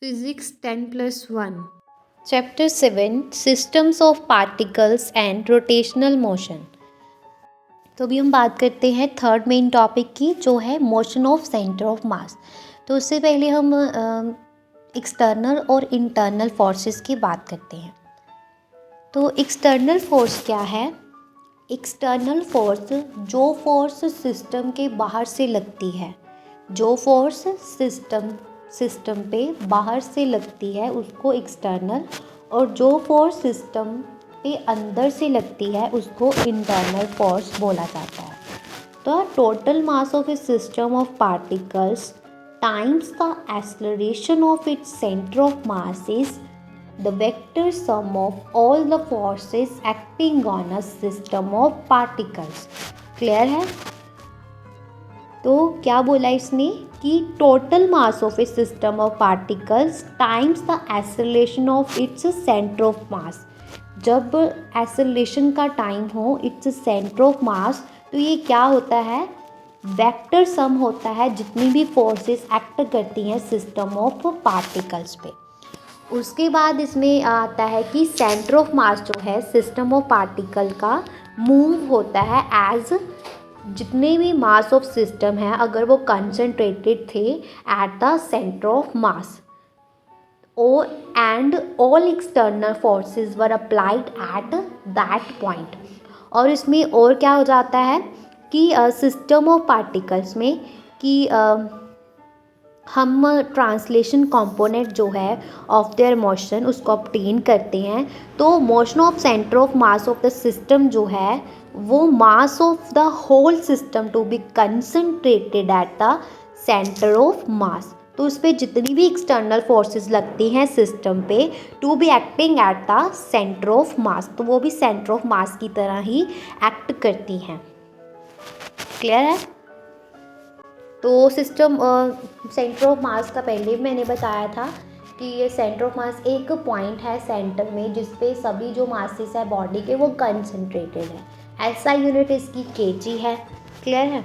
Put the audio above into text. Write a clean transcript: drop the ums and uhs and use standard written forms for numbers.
Physics 10+1 Chapter 7 Systems of Particles and Rotational Motion। तो अभी हम बात करते हैं थर्ड मेन टॉपिक की, जो है motion of centre of mass. तो उससे पहले हम एक्सटर्नल और इंटरनल फोर्सेस की बात करते हैं। तो एक्सटर्नल फोर्स क्या है? एक्सटर्नल फोर्स जो फोर्स सिस्टम के बाहर से लगती है, जो फोर्स सिस्टम पे बाहर से लगती है उसको एक्सटर्नल, और जो फोर्स सिस्टम पे अंदर से लगती है उसको इंटरनल फोर्स बोला जाता है। तो total mass of A system of particles times the acceleration of its centre of mass is the vector sum of all the forces acting on a system of particles। Clear है? तो क्या बोला इसने कि total mass of A system of particles times the acceleration of its centre of मास। जब acceleration का time हो its centre of mass, तो ये क्या होता है? वेक्टर सम होता है जितनी भी फोर्सेस एक्ट करती हैं सिस्टम ऑफ पार्टिकल्स पे। उसके बाद इसमें आता है कि सेंटर ऑफ मास जो है सिस्टम ऑफ पार्टिकल का मूव होता है एज जितने भी मास ऑफ सिस्टम है अगर वो कंसंट्रेटेड थे eight the centre of mass and all external forces were applied at that point. और इसमें और क्या हो जाता है कि सिस्टम ऑफ पार्टिकल्स में कि हम ट्रांसलेशन कंपोनेंट जो है ऑफ देयर मोशन उसको ऑब्टेन करते हैं। तो motion of centre of mass of the system जो है वो mass of the whole system to be concentrated at the centre of mass. तो उस पर जितनी भी एक्सटर्नल फोर्सेस लगती हैं सिस्टम पे to be acting at the centre of mass, तो वो भी सेंटर ऑफ मास की तरह ही एक्ट करती हैं। क्लियर है? तो सिस्टम सेंटर ऑफ मास का पहले मैंने बताया था कि ये सेंटर ऑफ मास एक पॉइंट है सेंटर में जिस पे सभी जो मासेस है बॉडी के वो कंसंट्रेटेड है। ऐसा यूनिट इसकी केजी है। क्लियर है?